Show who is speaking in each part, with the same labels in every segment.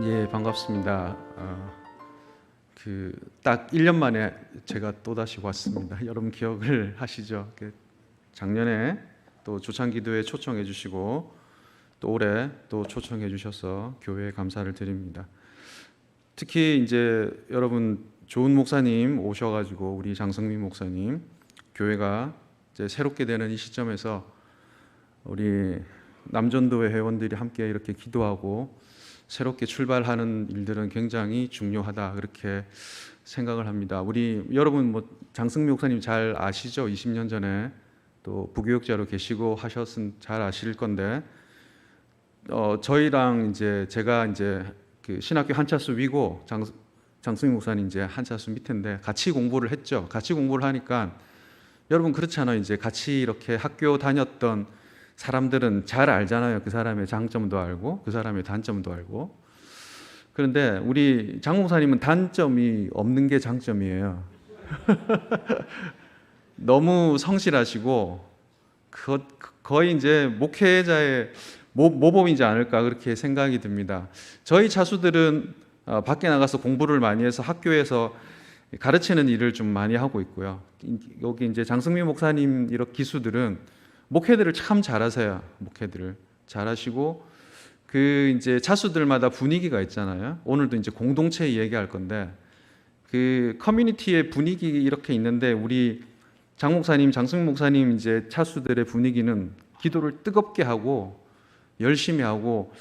Speaker 1: 예, 반갑습니다. 딱 1년 만에 제가 또다시 왔습니다. 여러분 기억을 하시죠? 작년에 또 조창기도에 초청해 주시고 또 올해 또 초청해 주셔서 교회에 감사를 드립니다. 특히 이제 여러분 좋은 목사님 오셔가지고 우리 장성민 목사님 교회가 이제 새롭게 되는 이 시점에서 우리 남전도회 회원들이 함께 이렇게 기도하고 새롭게 출발하는 일들은 굉장히 중요하다 그렇게 생각을 합니다. 우리 여러분 장승미 목사님 잘 아시죠? 20년 전에 또 부교육자로 계시고 하셨은 잘 아실 건데 저희랑 이제 제가 이제 그 신학교 한차수 위고 장승미 목사님 이제 한차수 밑인데 같이 공부를 했죠. 같이 공부를 하니까 여러분 그렇잖아요. 이제 같이 이렇게 학교 다녔던 사람들은 잘 알잖아요. 그 사람의 장점도 알고 그 사람의 단점도 알고. 그런데 우리 장 목사님은 단점이 없는 게 장점이에요. 너무 성실하시고 거의 이제 목회자의 모범이지 않을까 그렇게 생각이 듭니다. 저희 차수들은 밖에 나가서 공부를 많이 해서 학교에서 가르치는 일을 좀 많이 하고 있고요. 여기 이제 장승미 목사님 이런 기수들은 목회들을 참 잘하세요. 목회들을 잘하시고 그 이제 차수들마다 분위기가 있잖아요. 오늘도 이제 공동체 얘기할 건데 그 커뮤니티의 분위기 이렇게 있는데 우리 장 목사님, 장승 목사님 이제 차수들의 분위기는 기도를 뜨겁게 하고 열심히 하고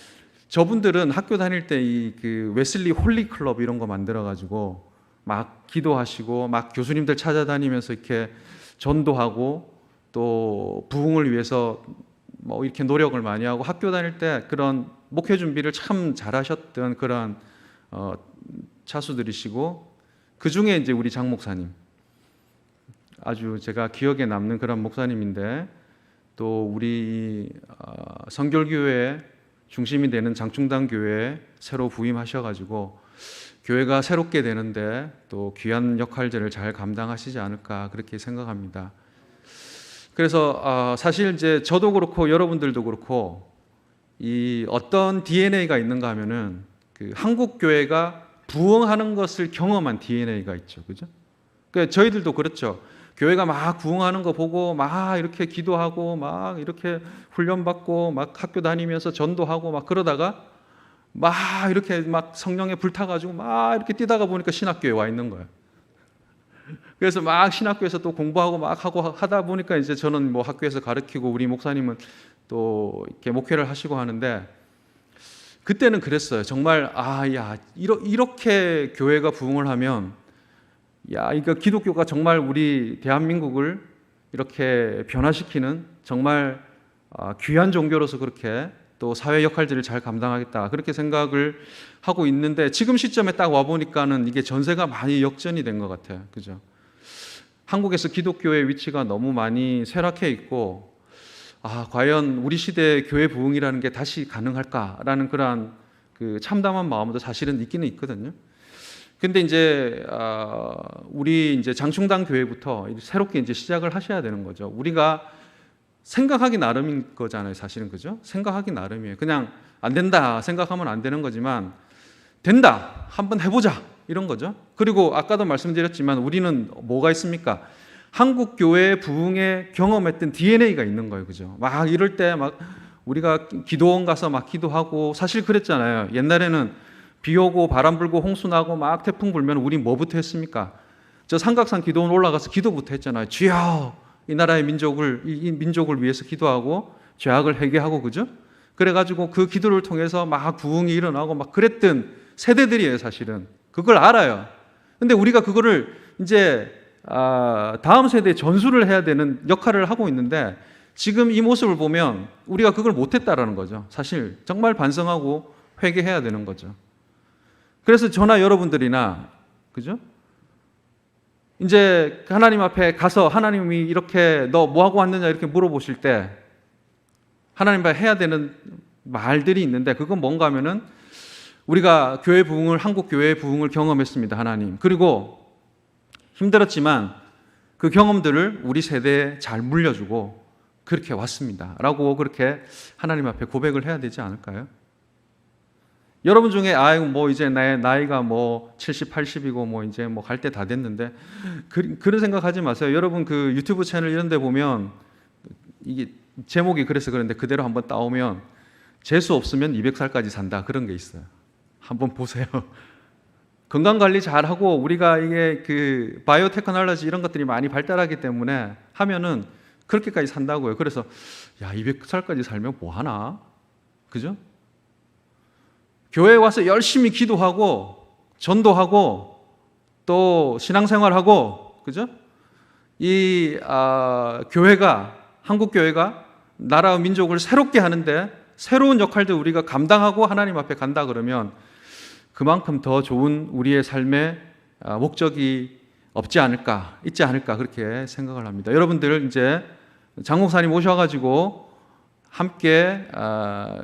Speaker 1: 저분들은 학교 다닐 때 이 그 웨슬리 홀리 클럽 이런 거 만들어 가지고 막 기도하시고 막 교수님들 찾아다니면서 이렇게 전도하고 또 부흥을 위해서 뭐 이렇게 노력을 많이 하고 학교 다닐 때 그런 목회 준비를 참 잘하셨던 그런 차수들이시고 그 중에 이제 우리 장 목사님 아주 제가 기억에 남는 그런 목사님인데 또 우리 성결교회 중심이 되는 장충당 교회에 새로 부임하셔가지고 교회가 새롭게 되는데 또 귀한 역할들을 잘 감당하시지 않을까 그렇게 생각합니다. 그래서 사실 이제 저도 그렇고 여러분들도 그렇고 이 어떤 DNA가 있는가 하면은 그 한국 교회가 부흥하는 것을 경험한 DNA가 있죠, 그죠? 그러니까 저희들도 그렇죠. 교회가 막 부흥하는 거 보고 막 이렇게 기도하고 막 이렇게 훈련받고 막 학교 다니면서 전도하고 막 그러다가 막 이렇게 막 성령에 불타가지고 막 이렇게 뛰다가 보니까 신학교에 와 있는 거예요. 그래서 막 신학교에서 또 공부하고 막 하고 하다 보니까 이제 저는 뭐 학교에서 가르치고 우리 목사님은 또 이렇게 목회를 하시고 하는데 그때는 그랬어요. 정말 이렇게 교회가 부흥을 하면 이거 기독교가 정말 우리 대한민국을 이렇게 변화시키는 정말 귀한 종교로서 그렇게 또 사회 역할들을 잘 감당하겠다 그렇게 생각을 하고 있는데 지금 시점에 딱 와 보니까는 이게 전세가 많이 역전이 된 것 같아요. 그죠? 한국에서 기독교의 위치가 너무 많이 쇠락해 있고 과연 우리 시대의 교회 부흥이라는 게 다시 가능할까라는 그런 그 참담한 마음도 사실은 있기는 있거든요. 근데 이제 우리 이제 장충당 교회부터 새롭게 이제 시작을 하셔야 되는 거죠. 우리가 생각하기 나름인 거잖아요, 사실은. 그죠? 생각하기 나름이에요. 그냥 안 된다 생각하면 안 되는 거지만 된다, 한번 해보자 이런 거죠. 그리고 아까도 말씀드렸지만 우리는 뭐가 있습니까? 한국 교회 부흥에 경험했던 DNA가 있는 거예요, 그죠? 막 이럴 때 막 우리가 기도원 가서 막 기도하고 사실 그랬잖아요. 옛날에는 비 오고 바람 불고 홍수 나고 막 태풍 불면 우리 뭐부터 했습니까? 저 삼각산 기도원 올라가서 기도부터 했잖아요. 주여 이 나라의 이 민족을 위해서 기도하고 죄악을 회개하고, 그죠? 그래가지고 그 기도를 통해서 막 부흥이 일어나고 막 그랬던 세대들이에요, 사실은. 그걸 알아요. 근데 우리가 그거를 이제 다음 세대에 전수를 해야 되는 역할을 하고 있는데 지금 이 모습을 보면 우리가 그걸 못했다라는 거죠. 사실 정말 반성하고 회개해야 되는 거죠. 그래서 저나 여러분들이나, 그죠? 이제 하나님 앞에 가서 하나님이 이렇게 너 뭐하고 왔느냐 이렇게 물어보실 때 하나님 앞에 해야 되는 말들이 있는데 그건 뭔가 하면은 우리가 교회 부흥을, 한국 교회의 부흥을 경험했습니다, 하나님. 그리고 힘들었지만 그 경험들을 우리 세대에 잘 물려주고 그렇게 왔습니다 라고 그렇게 하나님 앞에 고백을 해야 되지 않을까요? 여러분 중에 뭐 이제 나이가 뭐 70, 80이고 뭐 이제 뭐 갈 때 다 됐는데 그런 생각하지 마세요. 여러분 그 유튜브 채널 이런 데 보면 이게 제목이 그래서 그런데 그대로 한번 따오면 재수 없으면 200살까지 산다 그런 게 있어요. 한번 보세요. 건강 관리 잘 하고 우리가 이게 그 바이오 테크놀로지 이런 것들이 많이 발달하기 때문에 하면은 그렇게까지 산다고요. 그래서 야, 200살까지 살면 뭐 하나? 그죠? 교회에 와서 열심히 기도하고 전도하고 또 신앙생활하고 그죠? 교회가 한국 교회가 나라와 민족을 새롭게 하는데 새로운 역할들 우리가 감당하고 하나님 앞에 간다 그러면 그만큼 더 좋은 우리의 삶의 목적이 있지 않을까 그렇게 생각을 합니다. 여러분들 이제 장 목사님 오셔가지고 함께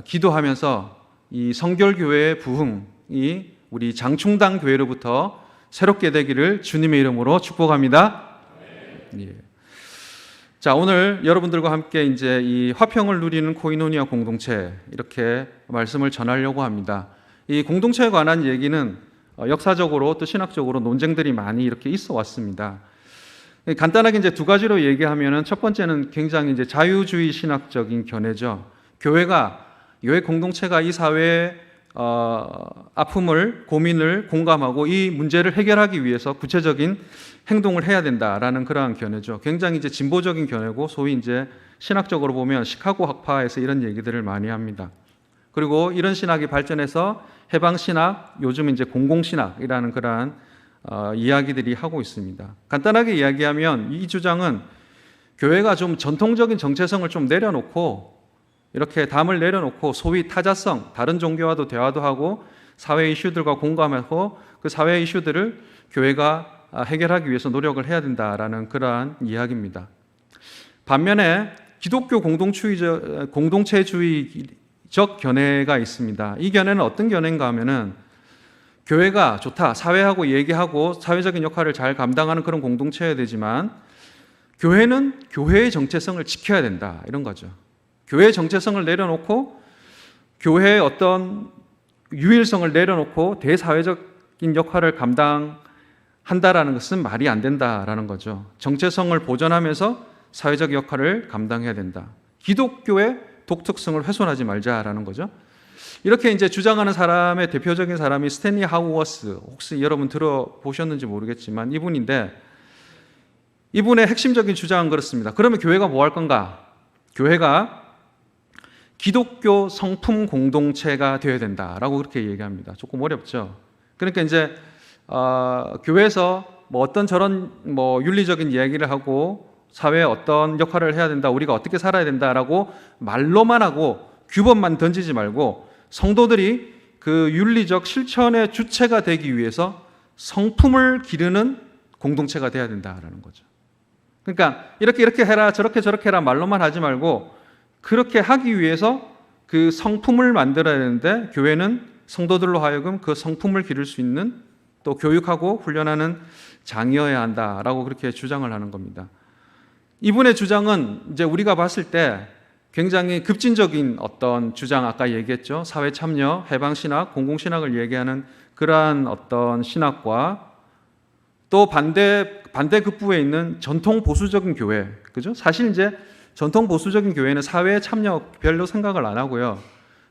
Speaker 1: 기도하면서 이 성결교회의 부흥이 우리 장충당 교회로부터 새롭게 되기를 주님의 이름으로 축복합니다. 예. 자, 오늘 여러분들과 함께 이제 이 화평을 누리는 코이노니아 공동체 이렇게 말씀을 전하려고 합니다. 이 공동체에 관한 얘기는 역사적으로 또 신학적으로 논쟁들이 많이 이렇게 있어 왔습니다. 간단하게 이제 두 가지로 얘기하면은 첫 번째는 굉장히 이제 자유주의 신학적인 견해죠. 교회 공동체가 이 사회의 아픔을, 고민을 공감하고 이 문제를 해결하기 위해서 구체적인 행동을 해야 된다라는 그러한 견해죠. 굉장히 이제 진보적인 견해고 소위 이제 신학적으로 보면 시카고 학파에서 이런 얘기들을 많이 합니다. 그리고 이런 신학이 발전해서 해방 신학, 요즘 이제 공공신학이라는 그러한 이야기들이 하고 있습니다. 간단하게 이야기하면 이 주장은 교회가 좀 전통적인 정체성을 좀 내려놓고 이렇게 담을 내려놓고 소위 타자성, 다른 종교와도 대화도 하고 사회 이슈들과 공감하고 그 사회 이슈들을 교회가 해결하기 위해서 노력을 해야 된다라는 그러한 이야기입니다. 반면에 기독교 공동체주의적 견해가 있습니다. 이 견해는 어떤 견해인가 하면은 교회가 좋다, 사회하고 얘기하고 사회적인 역할을 잘 감당하는 그런 공동체여야 되지만 교회는 교회의 정체성을 지켜야 된다 이런 거죠. 교회의 정체성을 내려놓고 교회의 어떤 유일성을 내려놓고 대사회적인 역할을 감당한다라는 것은 말이 안 된다라는 거죠. 정체성을 보존하면서 사회적 역할을 감당해야 된다. 기독교의 독특성을 훼손하지 말자라는 거죠. 이렇게 이제 주장하는 사람의 대표적인 사람이 스탠리 하우어스, 혹시 여러분 들어보셨는지 모르겠지만 이분인데 이분의 핵심적인 주장은 그렇습니다. 그러면 교회가 뭐 할 건가? 교회가 기독교 성품 공동체가 되어야 된다라고 그렇게 얘기합니다. 조금 어렵죠. 그러니까 이제 교회에서 뭐 어떤 저런 뭐 윤리적인 이야기를 하고 사회에 어떤 역할을 해야 된다, 우리가 어떻게 살아야 된다라고 말로만 하고 규범만 던지지 말고 성도들이 그 윤리적 실천의 주체가 되기 위해서 성품을 기르는 공동체가 돼야 된다라는 거죠. 그러니까 이렇게 해라, 저렇게 해라 말로만 하지 말고 그렇게 하기 위해서 그 성품을 만들어야 되는데 교회는 성도들로 하여금 그 성품을 기를 수 있는 또 교육하고 훈련하는 장이어야 한다라고 그렇게 주장을 하는 겁니다. 이분의 주장은 이제 우리가 봤을 때 굉장히 급진적인 어떤 주장, 아까 얘기했죠. 사회 참여, 해방 신학, 공공신학을 얘기하는 그러한 어떤 신학과 또 반대급부에 있는 전통 보수적인 교회, 그죠? 사실 이제 전통 보수적인 교회는 사회에 참여 별로 생각을 안 하고요.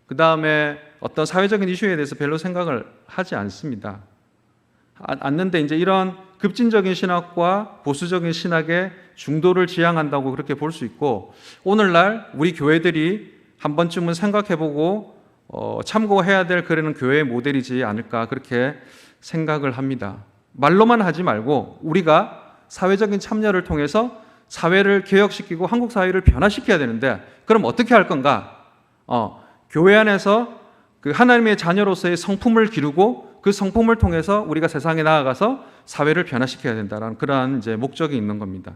Speaker 1: 그 다음에 어떤 사회적인 이슈에 대해서 별로 생각을 하지 않습니다. 않는데 이제 이런 급진적인 신학과 보수적인 신학의 중도를 지향한다고 그렇게 볼 수 있고 오늘날 우리 교회들이 한 번쯤은 생각해보고 참고해야 될 그런 교회의 모델이지 않을까 그렇게 생각을 합니다. 말로만 하지 말고 우리가 사회적인 참여를 통해서 사회를 개혁시키고 한국 사회를 변화시켜야 되는데 그럼 어떻게 할 건가? 교회 안에서 그 하나님의 자녀로서의 성품을 기르고 그 성품을 통해서 우리가 세상에 나아가서 사회를 변화시켜야 된다는 그러한 이제 목적이 있는 겁니다.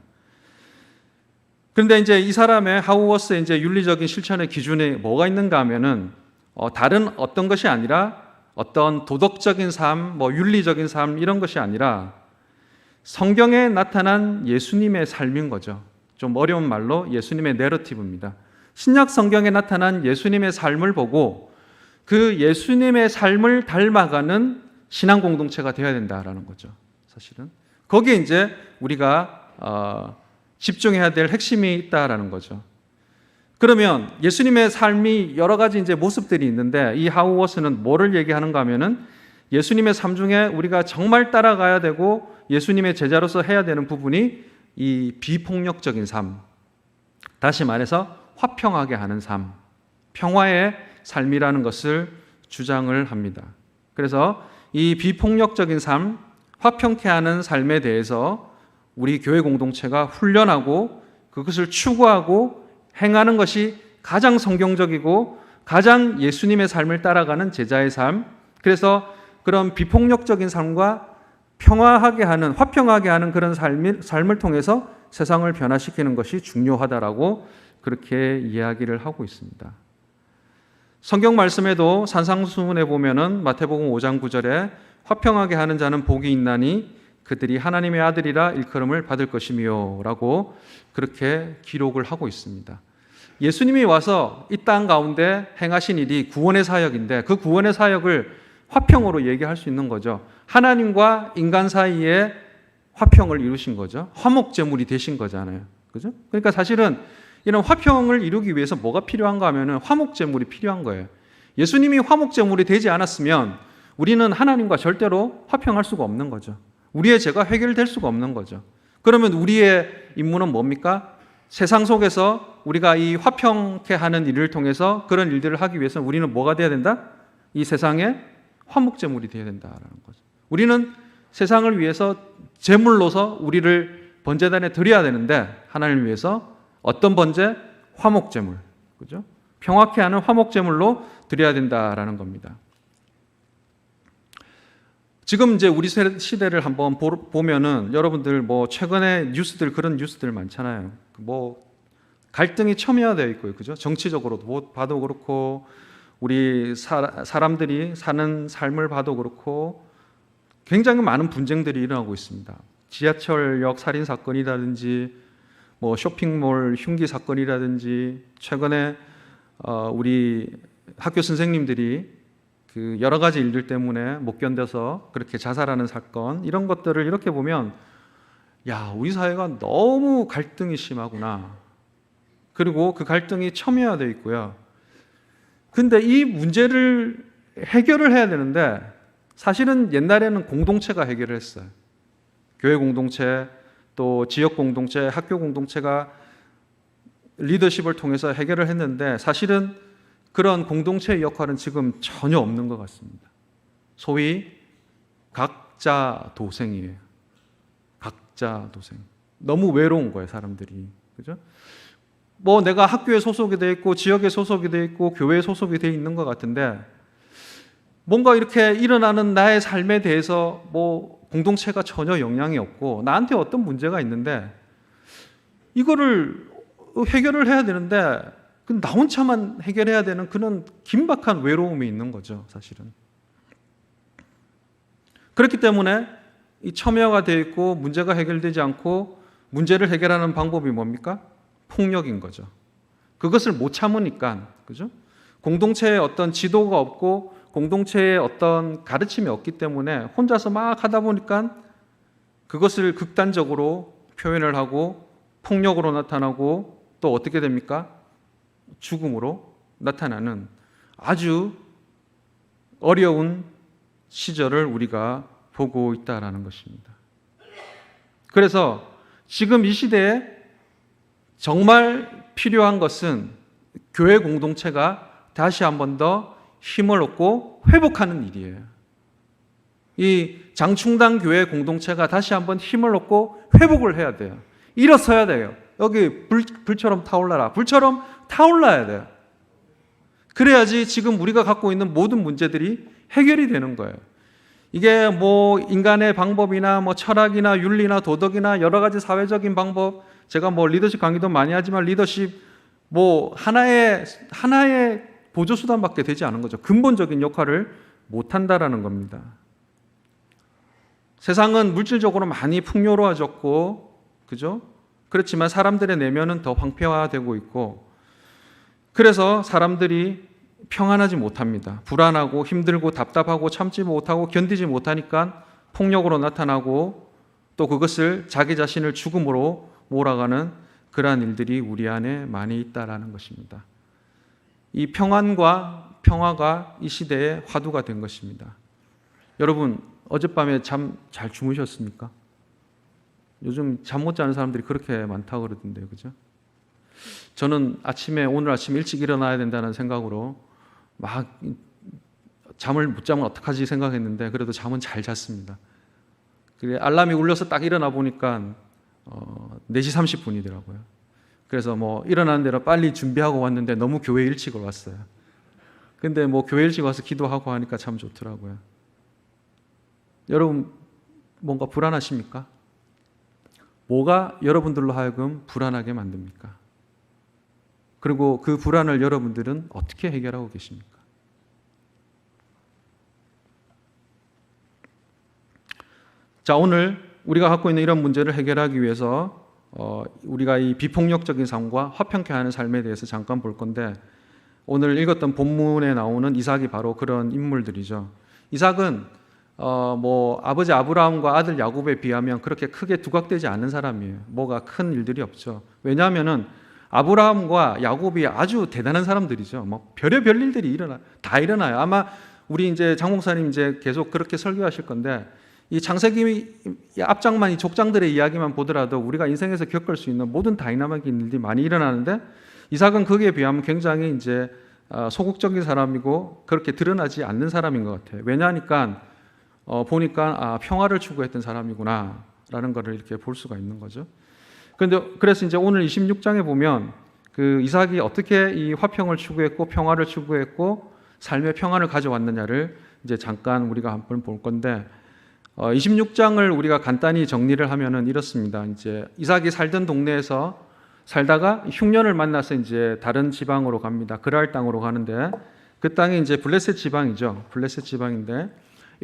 Speaker 1: 그런데 이제 이 사람의 하우어스의 이제 윤리적인 실천의 기준에 뭐가 있는가 하면은 다른 어떤 것이 아니라 어떤 도덕적인 삶, 뭐 윤리적인 삶 이런 것이 아니라 성경에 나타난 예수님의 삶인 거죠. 좀 어려운 말로 예수님의 내러티브입니다. 신약 성경에 나타난 예수님의 삶을 보고 그 예수님의 삶을 닮아가는 신앙 공동체가 되어야 된다라는 거죠. 사실은 거기에 이제 우리가 집중해야 될 핵심이 있다라는 거죠. 그러면 예수님의 삶이 여러 가지 이제 모습들이 있는데 이 하우워스는 뭐를 얘기하는가 하면은 예수님의 삶 중에 우리가 정말 따라가야 되고 예수님의 제자로서 해야 되는 부분이 이 비폭력적인 삶, 다시 말해서 화평하게 하는 삶, 평화의 삶이라는 것을 주장을 합니다. 그래서 이 비폭력적인 삶, 화평케 하는 삶에 대해서 우리 교회 공동체가 훈련하고 그것을 추구하고 행하는 것이 가장 성경적이고 가장 예수님의 삶을 따라가는 제자의 삶, 그래서 그런 비폭력적인 삶과 평화하게 하는, 화평하게 하는 그런 삶을 통해서 세상을 변화시키는 것이 중요하다라고 그렇게 이야기를 하고 있습니다. 성경 말씀에도 산상수훈에 보면은 마태복음 5장 9절에 화평하게 하는 자는 복이 있나니 그들이 하나님의 아들이라 일컬음을 받을 것이며 라고 그렇게 기록을 하고 있습니다. 예수님이 와서 이 땅 가운데 행하신 일이 구원의 사역인데 그 구원의 사역을 화평으로 얘기할 수 있는 거죠. 하나님과 인간 사이에 화평을 이루신 거죠. 화목제물이 되신 거잖아요. 그죠? 그러니까 사실은 이런 화평을 이루기 위해서 뭐가 필요한가 하면은 화목제물이 필요한 거예요. 예수님이 화목제물이 되지 않았으면 우리는 하나님과 절대로 화평할 수가 없는 거죠. 우리의 죄가 해결될 수가 없는 거죠. 그러면 우리의 임무는 뭡니까? 세상 속에서 우리가 이 화평케 하는 일을 통해서 그런 일들을 하기 위해서는 우리는 뭐가 돼야 된다? 이 세상에 화목제물이 되어야 된다라는 거죠. 우리는 세상을 위해서 제물로서 우리를 번제단에 드려야 되는데 하나님을 위해서 어떤 번제? 화목제물. 그죠? 평화케 하는 화목제물로 드려야 된다라는 겁니다. 지금 이제 우리 시대를 한번 보면은 여러분들 뭐 최근에 뉴스들 그런 뉴스들 많잖아요. 뭐 갈등이 첨예화되어 있고요. 그죠? 정치적으로도 봐도 그렇고 우리 사람들이 사는 삶을 봐도 그렇고 굉장히 많은 분쟁들이 일어나고 있습니다. 지하철역 살인 사건이라든지 뭐 쇼핑몰 흉기 사건이라든지 최근에 우리 학교 선생님들이 그 여러 가지 일들 때문에 못 견뎌서 그렇게 자살하는 사건, 이런 것들을 이렇게 보면 야, 우리 사회가 너무 갈등이 심하구나. 그리고 그 갈등이 첨예화되어 있고요. 근데 이 문제를 해결을 해야 되는데 사실은 옛날에는 공동체가 해결을 했어요. 교회 공동체, 또 지역 공동체, 학교 공동체가 리더십을 통해서 해결을 했는데 사실은 그런 공동체의 역할은 지금 전혀 없는 것 같습니다. 소위 각자 도생이에요. 각자 도생. 너무 외로운 거예요, 사람들이. 그죠? 뭐 내가 학교에 소속이 돼 있고 지역에 소속이 돼 있고 교회에 소속이 돼 있는 것 같은데 뭔가 이렇게 일어나는 나의 삶에 대해서 뭐 공동체가 전혀 영향이 없고 나한테 어떤 문제가 있는데 이거를 해결을 해야 되는데 나 혼자만 해결해야 되는 그런 긴박한 외로움이 있는 거죠, 사실은. 그렇기 때문에 이 첨예화가 되어 있고 문제가 해결되지 않고 문제를 해결하는 방법이 뭡니까? 폭력인 거죠. 그것을 못 참으니까, 그죠? 공동체에 어떤 지도가 없고 공동체에 어떤 가르침이 없기 때문에 혼자서 막 하다 보니까 그것을 극단적으로 표현을 하고 폭력으로 나타나고 또 어떻게 됩니까? 죽음으로 나타나는 아주 어려운 시절을 우리가 보고 있다라는 것입니다. 그래서 지금 이 시대에 정말 필요한 것은 교회 공동체가 다시 한 번 더 힘을 얻고 회복하는 일이에요. 이 장충당 교회 공동체가 다시 한번 힘을 얻고 회복을 해야 돼요. 일어서야 돼요. 여기 불처럼 타올라라. 불처럼 타올라야 돼요. 그래야지 지금 우리가 갖고 있는 모든 문제들이 해결이 되는 거예요. 이게 뭐 인간의 방법이나 뭐 철학이나 윤리나 도덕이나 여러 가지 사회적인 방법, 제가 뭐 리더십 강의도 많이 하지만 리더십 뭐 하나의 보조수단밖에 되지 않은 거죠. 근본적인 역할을 못한다라는 겁니다. 세상은 물질적으로 많이 풍요로워졌고, 그죠? 그렇지만 사람들의 내면은 더 황폐화되고 있고, 그래서 사람들이 평안하지 못합니다. 불안하고 힘들고 답답하고 참지 못하고 견디지 못하니까 폭력으로 나타나고 또 그것을 자기 자신을 죽음으로 몰아가는 그러한 일들이 우리 안에 많이 있다라는 것입니다. 이 평안과 평화가 이 시대의 화두가 된 것입니다. 여러분, 어젯밤에 잠 잘 주무셨습니까? 요즘 잠 못 자는 사람들이 그렇게 많다고 그러던데요, 그죠? 저는 오늘 아침에 일찍 일어나야 된다는 생각으로 막 잠을 못 자면 어떡하지 생각했는데 그래도 잠은 잘 잤습니다. 그래 알람이 울려서 딱 일어나 보니까 4시 30분이더라고요. 그래서 일어나는 대로 빨리 준비하고 왔는데 너무 교회 일찍 왔어요. 근데 교회 일찍 와서 기도하고 하니까 참 좋더라고요. 여러분 뭔가 불안하십니까? 뭐가 여러분들로 하여금 불안하게 만듭니까? 그리고 그 불안을 여러분들은 어떻게 해결하고 계십니까? 자, 오늘 우리가 갖고 있는 이런 문제를 해결하기 위해서 우리가 이 비폭력적인 삶과 화평케 하는 삶에 대해서 잠깐 볼 건데, 오늘 읽었던 본문에 나오는 이삭이 바로 그런 인물들이죠. 이삭은 아버지 아브라함과 아들 야곱에 비하면 그렇게 크게 두각되지 않는 사람이에요. 뭐가 큰 일들이 없죠. 왜냐하면은 아브라함과 야곱이 아주 대단한 사람들이죠. 별의별 일들이 다 일어나요. 아마 우리 이제 장 목사님 이제 계속 그렇게 설교하실 건데, 이 창세기 앞장만 이 족장들의 이야기만 보더라도 우리가 인생에서 겪을 수 있는 모든 다이나믹한 일들이 많이 일어나는데, 이삭은 거기에 비하면 굉장히 이제 소극적인 사람이고 그렇게 드러나지 않는 사람인 것 같아요. 왜냐하니까 보니까 평화를 추구했던 사람이구나라는 것을 이렇게 볼 수가 있는 거죠. 그래서 이제 오늘 26장에 보면 그 이삭이 어떻게 이 화평을 추구했고 평화를 추구했고 삶의 평안을 가져왔느냐를 이제 잠깐 우리가 한번 볼 건데, 26장을 우리가 간단히 정리를 하면은 이렇습니다. 이제 이삭이 살던 동네에서 살다가 흉년을 만나서 이제 다른 지방으로 갑니다. 그랄 땅으로 가는데, 그 땅이 이제 블레셋 지방이죠. 블레셋 지방인데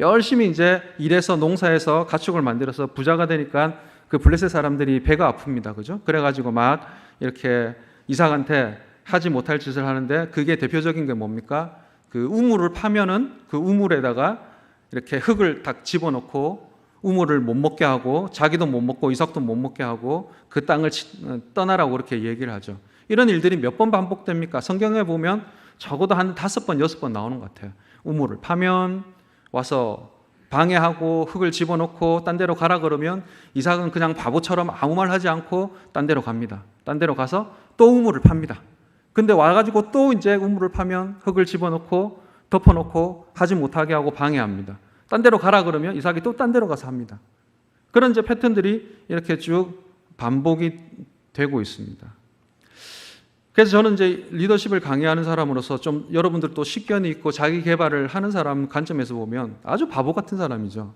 Speaker 1: 열심히 이제 일해서 농사해서 가축을 만들어서 부자가 되니까 그 블레셋 사람들이 배가 아픕니다. 그죠? 그래가지고 막 이렇게 이삭한테 하지 못할 짓을 하는데, 그게 대표적인 게 뭡니까? 그 우물을 파면은 그 우물에다가 이렇게 흙을 딱 집어넣고 우물을 못 먹게 하고 자기도 못 먹고 이삭도 못 먹게 하고 그 땅을 떠나라고 그렇게 얘기를 하죠. 이런 일들이 몇 번 반복됩니까? 성경에 보면 적어도 한 5번, 6번 나오는 것 같아요. 우물을 파면 와서 방해하고 흙을 집어넣고 딴 데로 가라 그러면 이삭은 그냥 바보처럼 아무 말 하지 않고 딴 데로 갑니다. 딴 데로 가서 또 우물을 팝니다. 근데 와가지고 또 이제 우물을 파면 흙을 집어넣고 덮어놓고 하지 못하게 하고 방해합니다. 딴 데로 가라 그러면 이삭이 또 딴 데로 가서 합니다. 그런 이제 패턴들이 이렇게 쭉 반복이 되고 있습니다. 그래서 저는 이제 리더십을 강의하는 사람으로서 좀 여러분들도 식견이 있고 자기 개발을 하는 사람 관점에서 보면 아주 바보 같은 사람이죠.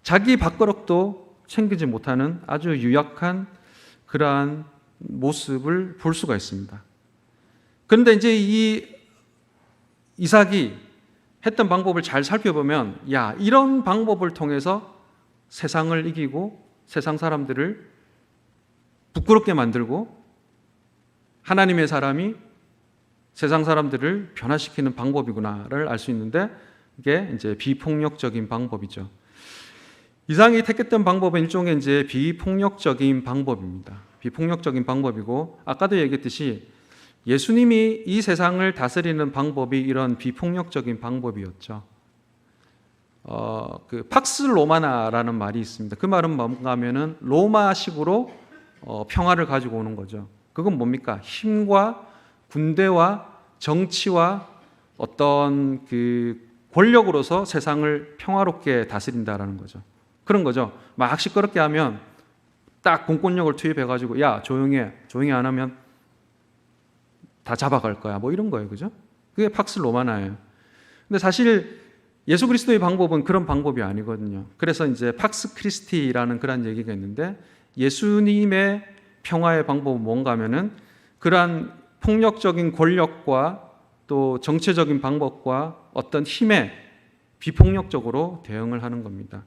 Speaker 1: 자기 밥그릇도 챙기지 못하는 아주 유약한 그러한 모습을 볼 수가 있습니다. 그런데 이제 이 이삭이 했던 방법을 잘 살펴보면, 이런 방법을 통해서 세상을 이기고 세상 사람들을 부끄럽게 만들고 하나님의 사람이 세상 사람들을 변화시키는 방법이구나를 알 수 있는데, 이게 이제 비폭력적인 방법이죠. 이삭이 택했던 방법은 일종의 이제 비폭력적인 방법입니다. 비폭력적인 방법이고, 아까도 얘기했듯이 예수님이 이 세상을 다스리는 방법이 이런 비폭력적인 방법이었죠. 그 팍스 로마나라는 말이 있습니다. 그 말은 뭔가 하면은 로마식으로 평화를 가지고 오는 거죠. 그건 뭡니까? 힘과 군대와 정치와 어떤 그 권력으로서 세상을 평화롭게 다스린다라는 거죠. 그런 거죠. 막 시끄럽게 하면 딱 공권력을 투입해가지고 조용히 해. 조용히 안 하면 다 잡아갈 거야. 이런 거예요. 그죠? 그게 팍스 로마나예요. 근데 사실 예수 그리스도의 방법은 그런 방법이 아니거든요. 그래서 이제 팍스 크리스티라는 그런 얘기가 있는데, 예수님의 평화의 방법은 뭔가 하면은 그러한 폭력적인 권력과 또 정체적인 방법과 어떤 힘에 비폭력적으로 대응을 하는 겁니다.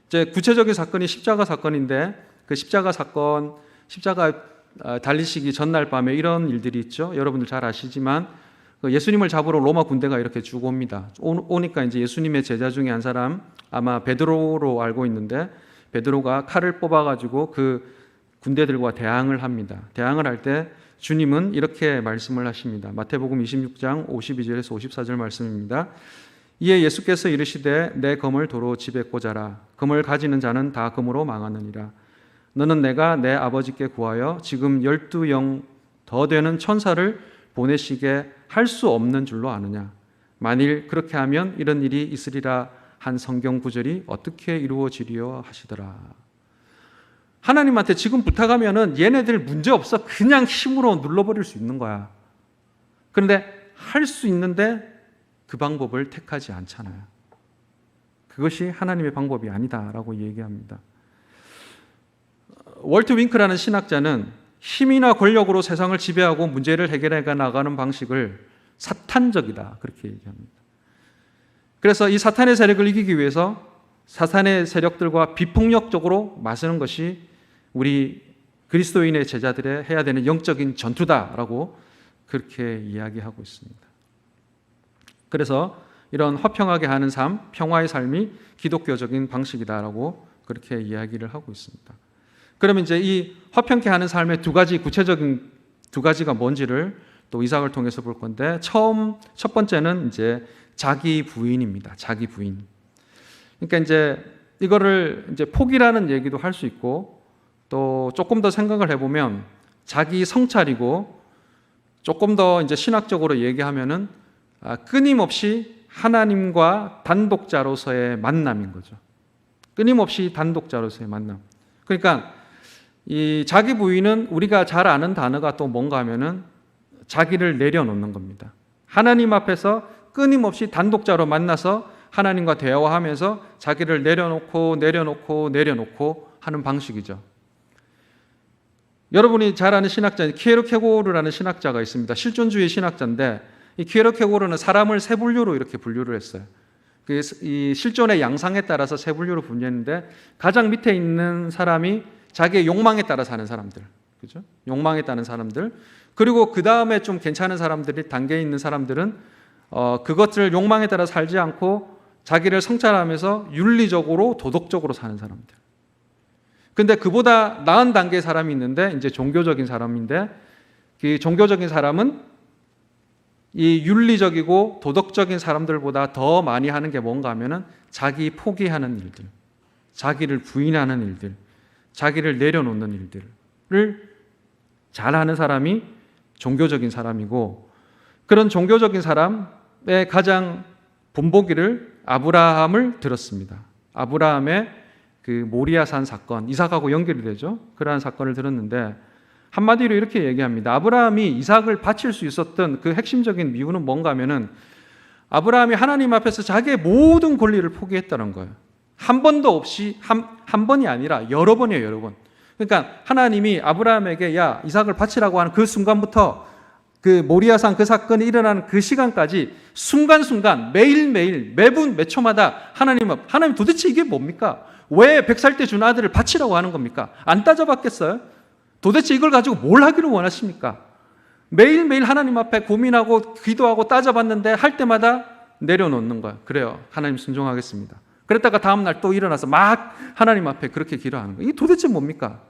Speaker 1: 이제 구체적인 사건이 십자가 사건인데, 그 십자가 달리시기 전날 밤에 이런 일들이 있죠. 여러분들 잘 아시지만 예수님을 잡으러 로마 군대가 이렇게 쭉 옵니다. 오니까 이제 예수님의 제자 중에 한 사람, 아마 베드로로 알고 있는데, 베드로가 칼을 뽑아가지고 그 군대들과 대항을 합니다. 대항을 할 때 주님은 이렇게 말씀을 하십니다. 마태복음 26장 52절에서 54절 말씀입니다. 이에 예수께서 이르시되 내 검을 도로 집에 꽂아라. 검을 가지는 자는 다 검으로 망하느니라. 너는 내가 내 아버지께 구하여 지금 12영 더 되는 천사를 보내시게 할 수 없는 줄로 아느냐. 만일 그렇게 하면 이런 일이 있으리라 한 성경 구절이 어떻게 이루어지리요 하시더라. 하나님한테 지금 부탁하면은 얘네들 문제 없어. 그냥 힘으로 눌러버릴 수 있는 거야. 그런데 할 수 있는데 그 방법을 택하지 않잖아요. 그것이 하나님의 방법이 아니다라고 얘기합니다. 월트 윙크라는 신학자는 힘이나 권력으로 세상을 지배하고 문제를 해결해 나가는 방식을 사탄적이다 그렇게 얘기합니다. 그래서 이 사탄의 세력을 이기기 위해서 사탄의 세력들과 비폭력적으로 맞서는 것이 우리 그리스도인의 제자들의 해야 되는 영적인 전투다라고 그렇게 이야기하고 있습니다. 그래서 이런 화평하게 하는 삶, 평화의 삶이 기독교적인 방식이다라고 그렇게 이야기를 하고 있습니다. 그러면 이제 이 화평케 하는 삶의 구체적인 두 가지가 뭔지를 또 이삭을 통해서 볼 건데, 첫 번째는 이제 자기 부인입니다. 자기 부인. 그러니까 이제 이거를 이제 포기라는 얘기도 할 수 있고, 또 조금 더 생각을 해보면 자기 성찰이고, 조금 더 이제 신학적으로 얘기하면은 끊임없이 하나님과 단독자로서의 만남인 거죠. 끊임없이 단독자로서의 만남. 그러니까 이 자기 부인은 우리가 잘 아는 단어가 또 뭔가 하면은 자기를 내려놓는 겁니다. 하나님 앞에서 끊임없이 단독자로 만나서 하나님과 대화하면서 자기를 내려놓고 하는 방식이죠. 여러분이 잘 아는 신학자 키에르케고르라는 신학자가 있습니다. 실존주의 신학자인데, 이 키에르케고르는 사람을 세 분류로 이렇게 분류를 했어요. 이 실존의 양상에 따라서 세 분류로 분류했는데, 가장 밑에 있는 사람이 자기의 욕망에 따라 사는 사람들, 그죠? 욕망에 따른 사람들. 그리고 그 다음에 좀 괜찮은 사람들이 단계에 있는 사람들은 그것을 욕망에 따라 살지 않고 자기를 성찰하면서 윤리적으로 도덕적으로 사는 사람들. 근데 그보다 나은 단계의 사람이 있는데, 이제 종교적인 사람인데, 그 종교적인 사람은 이 윤리적이고 도덕적인 사람들보다 더 많이 하는 게 뭔가 하면은 자기 포기하는 일들, 자기를 부인하는 일들, 자기를 내려놓는 일들을 잘하는 사람이 종교적인 사람이고, 그런 종교적인 사람의 가장 본보기를 아브라함을 들었습니다. 아브라함의 그 모리아산 사건, 이삭하고 연결이 되죠. 그러한 사건을 들었는데, 한마디로 이렇게 얘기합니다. 아브라함이 이삭을 바칠 수 있었던 그 핵심적인 이유는 뭔가 하면은 아브라함이 하나님 앞에서 자기의 모든 권리를 포기했다는 거예요. 한 번도 없이, 한 번이 아니라 여러 번이에요, 여러 번. 그러니까 하나님이 아브라함에게 야, 이삭을 바치라고 하는 그 순간부터 그 모리아산 그 사건이 일어나는 그 시간까지 순간순간 매일매일 매분 매초마다 하나님 도대체 이게 뭡니까? 왜 100살 때 준 아들을 바치라고 하는 겁니까? 안 따져봤겠어요? 도대체 이걸 가지고 뭘 하기를 원하십니까? 매일매일 하나님 앞에 고민하고 기도하고 따져봤는데 할 때마다 내려놓는 거예요. 그래요, 하나님 순종하겠습니다. 그랬다가 다음날 또 일어나서 막 하나님 앞에 그렇게 기도하는 거예요. 이게 도대체 뭡니까?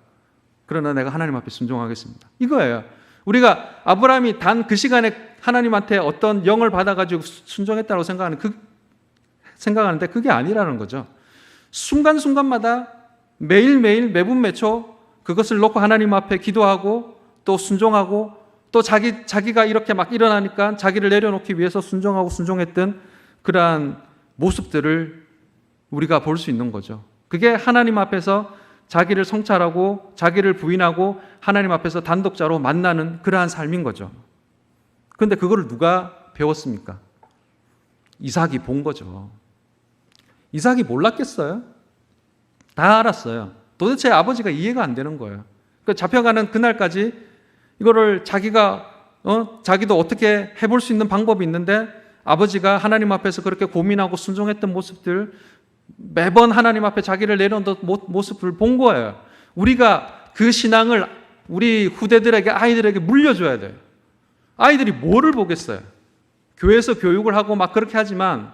Speaker 1: 그러나 내가 하나님 앞에 순종하겠습니다. 이거예요. 우리가 아브라함이 단 그 시간에 하나님한테 어떤 영을 받아가지고 순종했다고 생각하는데 그게 아니라는 거죠. 순간순간마다 매일매일 매분 매초 그것을 놓고 하나님 앞에 기도하고 또 순종하고 또 자기가 이렇게 막 일어나니까 자기를 내려놓기 위해서 순종하고 순종했던 그러한 모습들을 우리가 볼 수 있는 거죠. 그게 하나님 앞에서 자기를 성찰하고 자기를 부인하고 하나님 앞에서 단독자로 만나는 그러한 삶인 거죠. 그런데 그거를 누가 배웠습니까? 이삭이 본 거죠. 이삭이 몰랐겠어요? 다 알았어요. 도대체 아버지가 이해가 안 되는 거예요. 잡혀가는 그날까지 이거를 자기도 어떻게 해볼 수 있는 방법이 있는데 아버지가 하나님 앞에서 그렇게 고민하고 순종했던 모습들, 매번 하나님 앞에 자기를 내려놓은 모습을 본 거예요. 우리가 그 신앙을 우리 후대들에게, 아이들에게 물려줘야 돼요. 아이들이 뭐를 보겠어요? 교회에서 교육을 하고 막 그렇게 하지만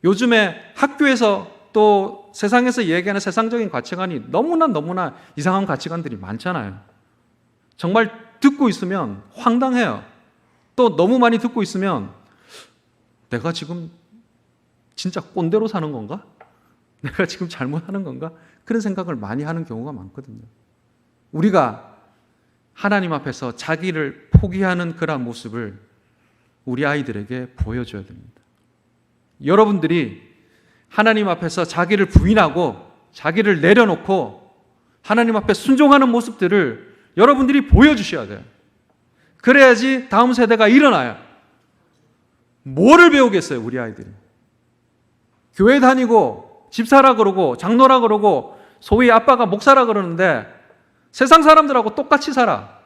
Speaker 1: 요즘에 학교에서 또 세상에서 얘기하는 세상적인 가치관이 너무나 이상한 가치관들이 많잖아요. 정말 듣고 있으면 황당해요. 또 너무 많이 듣고 있으면 내가 지금 진짜 꼰대로 사는 건가? 내가 지금 잘못하는 건가? 그런 생각을 많이 하는 경우가 많거든요. 우리가 하나님 앞에서 자기를 포기하는 그런 모습을 우리 아이들에게 보여줘야 됩니다. 여러분들이 하나님 앞에서 자기를 부인하고 자기를 내려놓고 하나님 앞에 순종하는 모습들을 여러분들이 보여주셔야 돼요. 그래야지 다음 세대가 일어나요. 뭐를 배우겠어요, 우리 아이들이? 교회 다니고 집사라 그러고 장로라 그러고 소위 아빠가 목사라 그러는데 세상 사람들하고 똑같이 살아.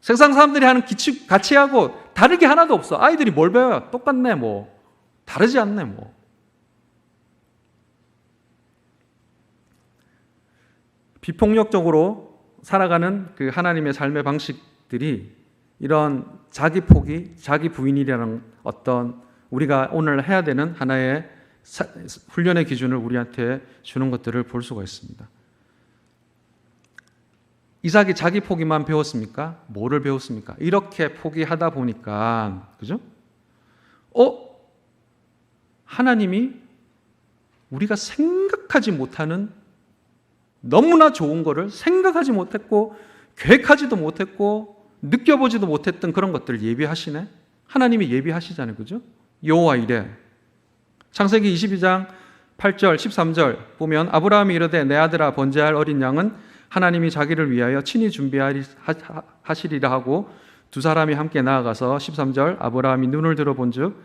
Speaker 1: 세상 사람들이 하는 가치하고 다를 게 하나도 없어. 아이들이 뭘 배워요? 똑같네 뭐. 다르지 않네 뭐. 비폭력적으로 살아가는 그 하나님의 삶의 방식들이 이런 자기 포기, 자기 부인이라는 어떤 우리가 오늘 해야 되는 하나의 훈련의 기준을 우리한테 주는 것들을 볼 수가 있습니다. 이삭이 자기 포기만 배웠습니까? 뭐를 배웠습니까? 이렇게 포기하다 보니까, 그죠? 하나님이 우리가 생각하지 못하는 너무나 좋은 거를 생각하지 못했고, 계획하지도 못했고, 느껴보지도 못했던 그런 것들을 예비하시네? 하나님이 예비하시잖아요. 그죠? 여호와 이래. 창세기 22장 8절, 13절 보면 아브라함이 이르되 내 아들아 번제할 어린 양은 하나님이 자기를 위하여 친히 준비하시리라 하고 두 사람이 함께 나아가서 13절 아브라함이 눈을 들어 본즉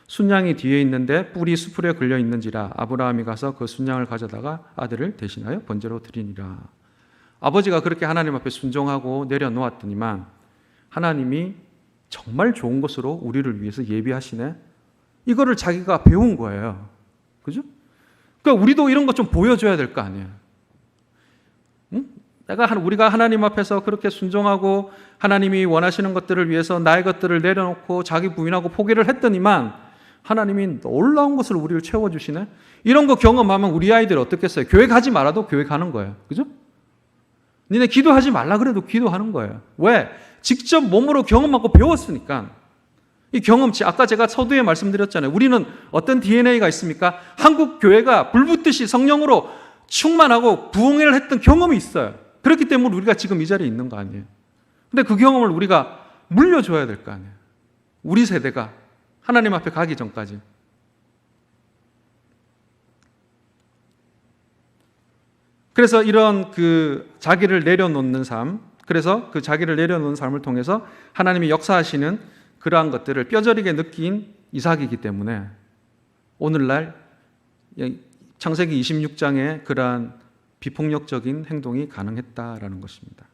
Speaker 1: 순양이 뒤에 있는데 뿔이 수풀에 걸려 있는지라 아브라함이 가서 그 순양을 가져다가 아들을 대신하여 번제로 드리니라. 아버지가 그렇게 하나님 앞에 순종하고 내려놓았더니만 하나님이 정말 좋은 것으로 우리를 위해서 예비하시네. 이거를 자기가 배운 거예요. 그죠? 그러니까 우리도 이런 것 좀 보여줘야 될 거 아니에요. 응? 우리가 하나님 앞에서 그렇게 순종하고 하나님이 원하시는 것들을 위해서 나의 것들을 내려놓고 자기 부인하고 포기를 했더니만 하나님이 놀라운 것을 우리를 채워주시네. 이런 거 경험하면 우리 아이들 어떻겠어요? 교회 가지 말아도 교회 가는 거예요. 그죠? 니네 기도하지 말라 그래도 기도하는 거예요. 왜? 직접 몸으로 경험하고 배웠으니까. 이 경험치, 아까 제가 서두에 말씀드렸잖아요. 우리는 어떤 DNA가 있습니까? 한국 교회가 불붙듯이 성령으로 충만하고 부흥회를 했던 경험이 있어요. 그렇기 때문에 우리가 지금 이 자리에 있는 거 아니에요. 근데 그 경험을 우리가 물려줘야 될 거 아니에요. 우리 세대가 하나님 앞에 가기 전까지. 그래서 이런 그 자기를 내려놓는 삶, 그래서 그 자기를 내려놓는 삶을 통해서 하나님이 역사하시는 그러한 것들을 뼈저리게 느낀 이삭이기 때문에 오늘날 창세기 26장의 그러한 비폭력적인 행동이 가능했다라는 것입니다.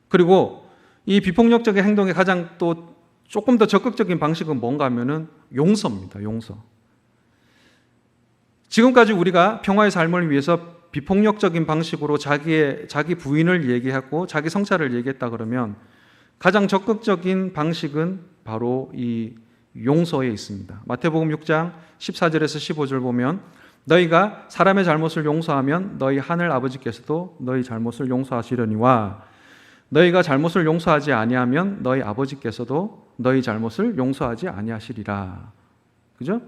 Speaker 1: 그리고 이 비폭력적인 행동의 가장 또 조금 더 적극적인 방식은 뭔가 하면은 용서입니다. 용서. 지금까지 우리가 평화의 삶을 위해서 비폭력적인 방식으로 자기 부인을 얘기하고 자기 성찰을 얘기했다 그러면 가장 적극적인 방식은 바로 이 용서에 있습니다. 마태복음 6장 14절에서 15절 보면 너희가 사람의 잘못을 용서하면 너희 하늘 아버지께서도 너희 잘못을 용서하시려니와 너희가 잘못을 용서하지 아니하면 너희 아버지께서도 너희 잘못을 용서하지 아니하시리라. 그죠?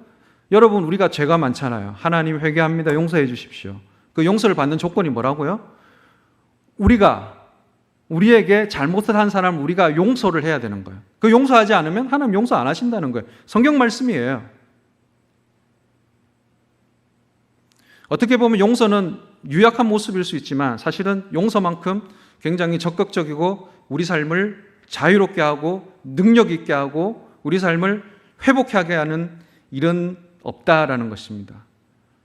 Speaker 1: 여러분 우리가 죄가 많잖아요. 하나님 회개합니다. 용서해 주십시오. 그 용서를 받는 조건이 뭐라고요? 우리에게 잘못을 한 사람을 우리가 용서를 해야 되는 거예요. 그 용서하지 않으면 하나님 용서 안 하신다는 거예요. 성경 말씀이에요. 어떻게 보면 용서는 유약한 모습일 수 있지만 사실은 용서만큼 굉장히 적극적이고 우리 삶을 자유롭게 하고 능력 있게 하고 우리 삶을 회복하게 하는 일은 없다라는 것입니다.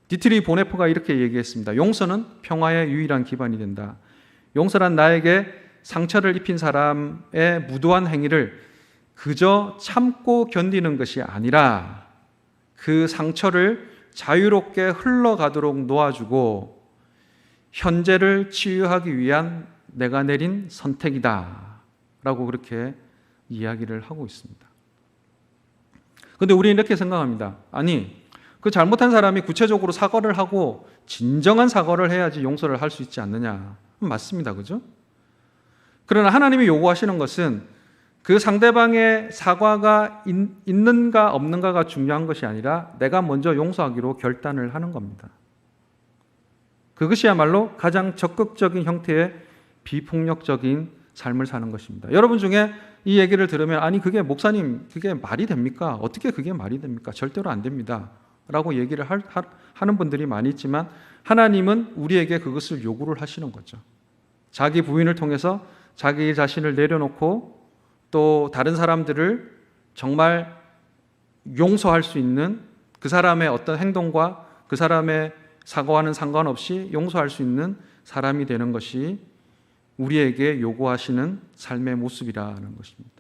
Speaker 1: 디트리 보네프가 이렇게 얘기했습니다. 용서는 평화의 유일한 기반이 된다. 용서란 나에게 상처를 입힌 사람의 무도한 행위를 그저 참고 견디는 것이 아니라 그 상처를 자유롭게 흘러가도록 놓아주고 현재를 치유하기 위한 내가 내린 선택이다 라고 그렇게 이야기를 하고 있습니다. 근데 우리는 이렇게 생각합니다. 아니, 그 잘못한 사람이 구체적으로 사과를 하고 진정한 사과를 해야지 용서를 할 수 있지 않느냐. 맞습니다. 그죠? 그러나 하나님이 요구하시는 것은 그 상대방의 사과가 있는가 없는가가 중요한 것이 아니라 내가 먼저 용서하기로 결단을 하는 겁니다. 그것이야말로 가장 적극적인 형태의 비폭력적인 삶을 사는 것입니다. 여러분 중에 이 얘기를 들으면 아니 그게 목사님 그게 말이 됩니까? 어떻게 그게 말이 됩니까? 절대로 안 됩니다. 라고 얘기를 하는 분들이 많이 있지만 하나님은 우리에게 그것을 요구를 하시는 거죠. 자기 부인을 통해서 자기 자신을 내려놓고 또 다른 사람들을 정말 용서할 수 있는 그 사람의 어떤 행동과 그 사람의 사과와는 상관없이 용서할 수 있는 사람이 되는 것이 우리에게 요구하시는 삶의 모습이라는 것입니다.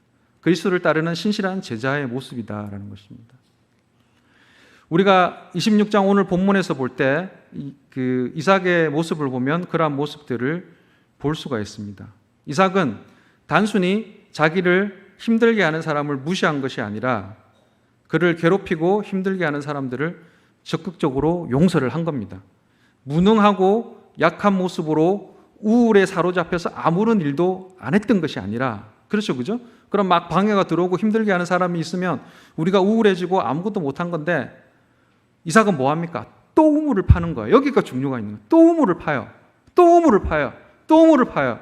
Speaker 1: 그리스도를 따르는 신실한 제자의 모습이다라는 것입니다. 우리가 26장 오늘 본문에서 볼 때 그 이삭의 모습을 보면 그러한 모습들을 볼 수가 있습니다. 이삭은 단순히 자기를 힘들게 하는 사람을 무시한 것이 아니라 그를 괴롭히고 힘들게 하는 사람들을 적극적으로 용서를 한 겁니다. 무능하고 약한 모습으로 우울에 사로잡혀서 아무런 일도 안 했던 것이 아니라 그렇죠, 그죠? 그럼 막 방해가 들어오고 힘들게 하는 사람이 있으면 우리가 우울해지고 아무것도 못한 건데 이삭은 뭐 합니까? 또 우물을 파는 거예요. 여기가 중요가 있는 거예요. 또 우물을 파요. 또 우물을 파요. 또 우물을 파요.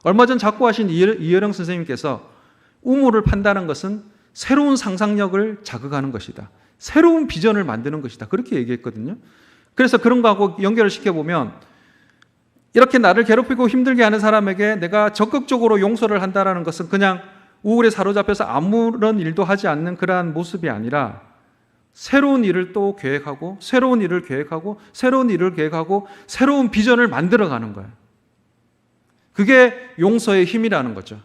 Speaker 1: 얼마 전 작고하신 이혜령 선생님께서 우물을 판다는 것은 새로운 상상력을 자극하는 것이다. 새로운 비전을 만드는 것이다. 그렇게 얘기했거든요. 그래서 그런 거하고 연결을 시켜보면 이렇게 나를 괴롭히고 힘들게 하는 사람에게 내가 적극적으로 용서를 한다는 것은 그냥 우울에 사로잡혀서 아무런 일도 하지 않는 그러한 모습이 아니라 새로운 일을 또 계획하고 새로운 일을 계획하고 새로운 일을 계획하고 새로운 비전을 만들어가는 거예요. 그게 용서의 힘이라는 거죠.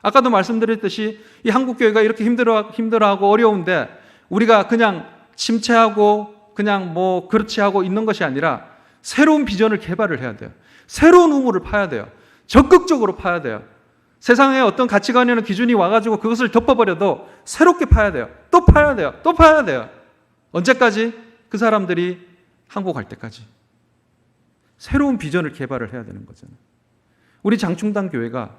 Speaker 1: 아까도 말씀드렸듯이 이 한국교회가 이렇게 힘들어하고 어려운데 우리가 그냥 침체하고 그냥 뭐 그렇지 하고 있는 것이 아니라 새로운 비전을 개발을 해야 돼요. 새로운 우물을 파야 돼요. 적극적으로 파야 돼요. 세상에 어떤 가치관이나 기준이 와가지고 그것을 덮어버려도 새롭게 파야 돼요. 또 파야 돼요. 또 파야 돼요. 언제까지? 그 사람들이 한국 갈 때까지. 새로운 비전을 개발을 해야 되는 거잖아요. 우리 장충당 교회가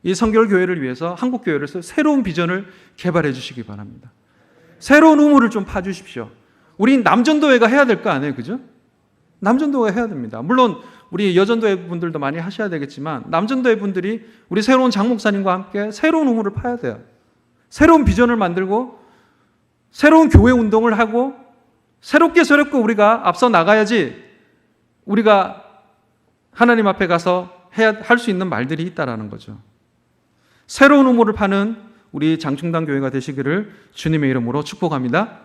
Speaker 1: 이 성결교회를 위해서 한국교회를 새로운 비전을 개발해 주시기 바랍니다. 새로운 우물을 좀 파주십시오. 우리 남전도회가 해야 될 거 아니에요, 그죠? 남전도회가 해야 됩니다. 물론 우리 여전도회 분들도 많이 하셔야 되겠지만 남전도회 분들이 우리 새로운 장 목사님과 함께 새로운 우물을 파야 돼요. 새로운 비전을 만들고 새로운 교회 운동을 하고 새롭게 우리가 앞서 나가야지 우리가 하나님 앞에 가서 할 수 있는 말들이 있다라는 거죠. 새로운 우물을 파는 우리 장충당 교회가 되시기를 주님의 이름으로 축복합니다.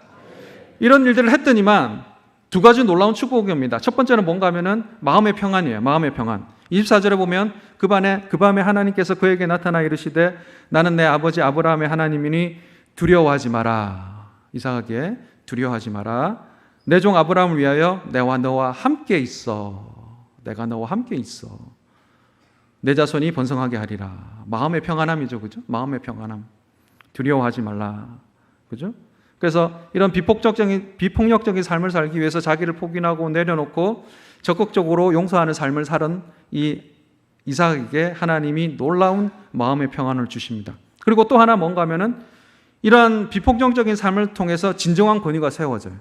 Speaker 1: 이런 일들을 했더니만 두 가지 놀라운 축복입니다. 첫 번째는 뭔가 하면은 마음의 평안이에요. 마음의 평안. 24절에 보면 그 밤에 하나님께서 그에게 나타나 이르시되 나는 내 아버지 아브라함의 하나님이니 두려워하지 마라. 이삭에게 두려워하지 마라. 내 종 아브라함을 위하여 내가 너와 함께 있어. 내 자손이 번성하게 하리라. 마음의 평안함이죠. 그죠? 마음의 평안함. 두려워하지 말라. 그죠? 그래서 이런 비폭력적인 삶을 살기 위해서 자기를 포기하고 내려놓고 적극적으로 용서하는 삶을 사는 이 이삭에게 하나님이 놀라운 마음의 평안을 주십니다. 그리고 또 하나 뭔가 하면은 이러한 비폭력적인 삶을 통해서 진정한 권위가 세워져요.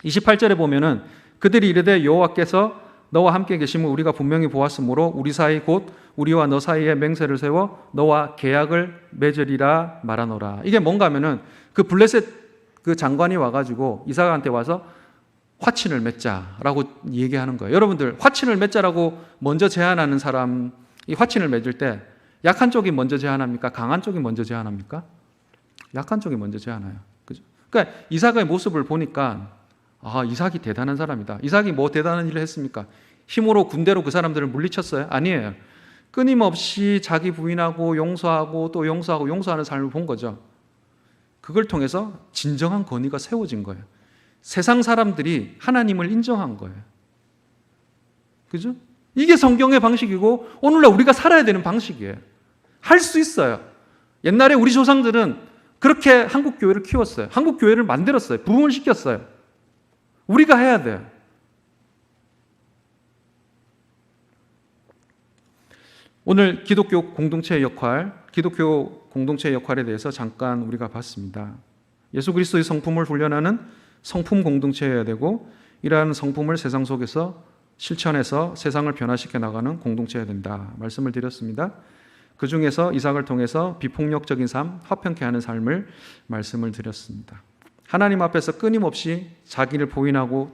Speaker 1: 28절에 보면은 그들이 이르되 여호와께서 너와 함께 계심을 우리가 분명히 보았으므로 우리 사이 곧 우리와 너 사이에 맹세를 세워 너와 계약을 맺으리라 말하노라. 이게 뭔가 하면은 그 블레셋 그 장관이 와가지고 이삭한테 와서 화친을 맺자라고 얘기하는 거예요. 여러분들 화친을 맺자라고 먼저 제안하는 사람, 이 화친을 맺을 때 약한 쪽이 먼저 제안합니까? 강한 쪽이 먼저 제안합니까? 약한 쪽이 먼저 제안해요. 그죠? 그러니까 이삭의 모습을 보니까 이삭이 대단한 사람이다. 이삭이 뭐 대단한 일을 했습니까? 힘으로 군대로 그 사람들을 물리쳤어요? 아니에요. 끊임없이 자기 부인하고 용서하고 또 용서하는 삶을 본 거죠. 그걸 통해서 진정한 권위가 세워진 거예요. 세상 사람들이 하나님을 인정한 거예요. 그죠? 이게 성경의 방식이고 오늘날 우리가 살아야 되는 방식이에요. 할 수 있어요. 옛날에 우리 조상들은 그렇게 한국 교회를 키웠어요. 한국 교회를 만들었어요. 부흥을 시켰어요. 우리가 해야 돼요. 오늘 기독교 공동체의 역할에 대해서 잠깐 우리가 봤습니다. 예수 그리스도의 성품을 훈련하는 성품 공동체여야 되고, 이러한 성품을 세상 속에서 실천해서 세상을 변화시켜 나가는 공동체여야 된다 말씀을 드렸습니다. 그 중에서 이삭을 통해서 비폭력적인 삶, 화평케 하는 삶을 말씀을 드렸습니다. 하나님 앞에서 끊임없이 자기를 부인하고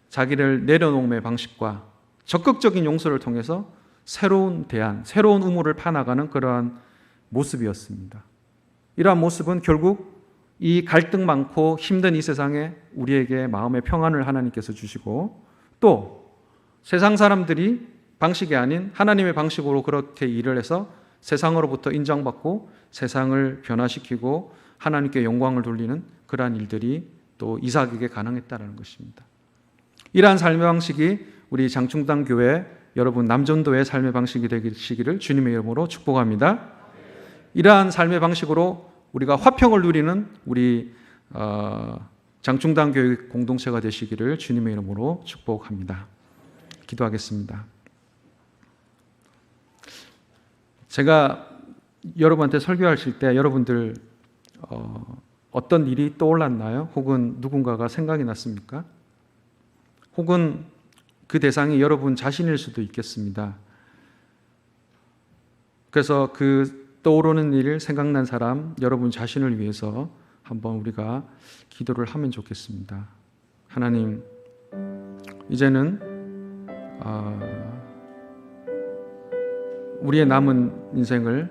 Speaker 1: 자기를 내려놓음의 방식과 적극적인 용서를 통해서 새로운 대안, 새로운 우물을 파나가는 그러한 모습이었습니다. 이러한 모습은 결국 이 갈등 많고 힘든 이 세상에 우리에게 마음의 평안을 하나님께서 주시고, 또 세상 사람들이 방식이 아닌 하나님의 방식으로 그렇게 일을 해서 세상으로부터 인정받고 세상을 변화시키고 하나님께 영광을 돌리는 그러한 일들이 또 이삭에게 가능했다는 것입니다. 이러한 삶의 방식이 우리 장충당 교회 여러분 남전도의 삶의 방식이 되시기를 주님의 이름으로 축복합니다. 이러한 삶의 방식으로 우리가 화평을 누리는 우리 장충당 교회 공동체가 되시기를 주님의 이름으로 축복합니다. 기도하겠습니다. 제가 여러분한테 설교하실 때 여러분들 어떤 일이 떠올랐나요? 혹은 누군가가 생각이 났습니까? 혹은 그 대상이 여러분 자신일 수도 있겠습니다. 그래서 그 떠오르는 일, 생각난 사람, 여러분 자신을 위해서 한번 우리가 기도를 하면 좋겠습니다. 하나님, 이제는 우리의 남은 인생을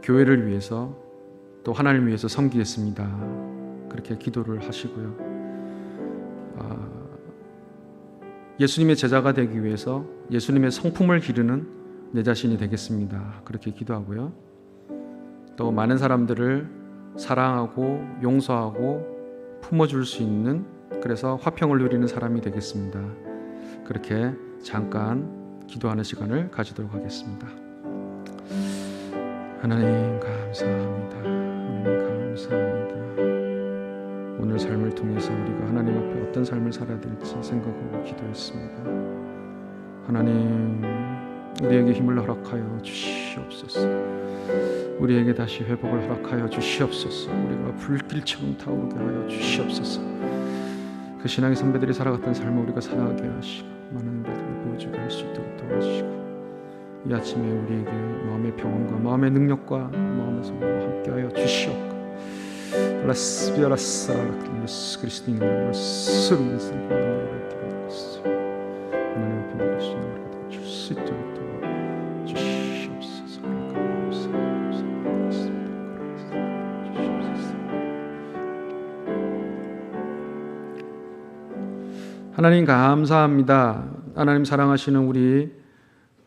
Speaker 1: 교회를 위해서 또 하나님을 위해서 섬기겠습니다. 그렇게 기도를 하시고요. 예수님의 제자가 되기 위해서 예수님의 성품을 기르는 내 자신이 되겠습니다. 그렇게 기도하고요. 또 많은 사람들을 사랑하고 용서하고 품어줄 수 있는, 그래서 화평을 누리는 사람이 되겠습니다. 그렇게 잠깐 기도하는 시간을 가지도록 하겠습니다. 하나님 감사합니다. 하나님 감사합니다. 오늘 삶을 통해서 우리가 하나님 앞에 어떤 삶을 살아야 될지 생각하고 기도했습니다. 하나님, 우리에게 힘을 허락하여 주시옵소서. 우리에게 다시 회복을 허락하여 주시옵소서. 우리가 불길처럼 타오르게 하여 주시옵소서. 그 신앙의 선배들이 살아갔던 삶을 우리가 살아가게 하시고 많은 분들을 보여주게 할 수 있도록 도와주시고, 이 아침에 우리에게 마음의 평안과 마음의 능력과 마음의 성도와 함께하여 주시옵고, 예수 그리스도의 이름으로 쓰르면서 하나님 앞에 나갈 수 있는 우리가 다 줄 수 있도록 도와주시옵소서. 하나님 감사합니다. 하나님 사랑하시는 우리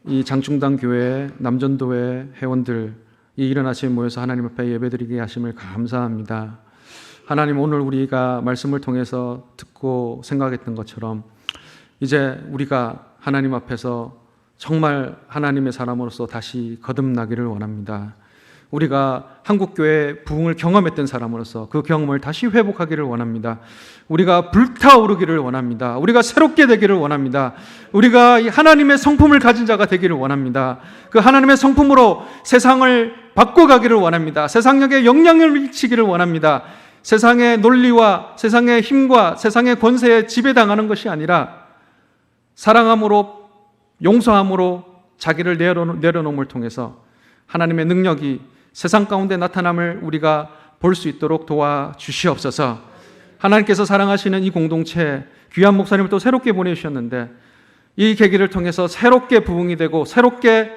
Speaker 1: 이 장충당 교회 남전도회 회원들, 이 이른 아침에 모여서 하나님 앞에 예배드리게 하심을 감사합니다. 하나님, 오늘 우리가 말씀을 통해서 듣고 생각했던 것처럼 이제 우리가 하나님 앞에서 정말 하나님의 사람으로서 다시 거듭나기를 원합니다. 우리가 한국교회 부흥을 경험했던 사람으로서 그 경험을 다시 회복하기를 원합니다. 우리가 불타오르기를 원합니다. 우리가 새롭게 되기를 원합니다. 우리가 이 하나님의 성품을 가진 자가 되기를 원합니다. 그 하나님의 성품으로 세상을 바꿔가기를 원합니다. 세상에게 영향을 미치기를 원합니다. 세상의 논리와 세상의 힘과 세상의 권세에 지배당하는 것이 아니라 사랑함으로, 용서함으로 자기를 내려놓음을 통해서 하나님의 능력이 세상 가운데 나타남을 우리가 볼 수 있도록 도와주시옵소서. 하나님께서 사랑하시는 이 공동체, 귀한 목사님을 또 새롭게 보내주셨는데 이 계기를 통해서 새롭게 부흥이 되고 새롭게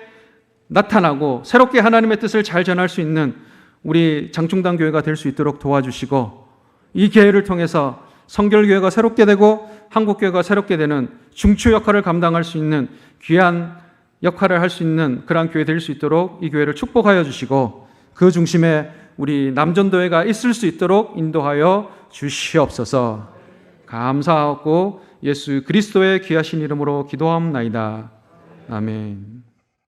Speaker 1: 나타나고 새롭게 하나님의 뜻을 잘 전할 수 있는 우리 장충당 교회가 될 수 있도록 도와주시고, 이 기회를 통해서 성결교회가 새롭게 되고 한국교회가 새롭게 되는 중추 역할을 감당할 수 있는 귀한 역할을 할 수 있는 그러한 교회 될 수 있도록 이 교회를 축복하여 주시고, 그 중심에 우리 남전도회가 있을 수 있도록 인도하여 주시옵소서. 감사하고 예수 그리스도의 귀하신 이름으로 기도하옵나이다. 아멘.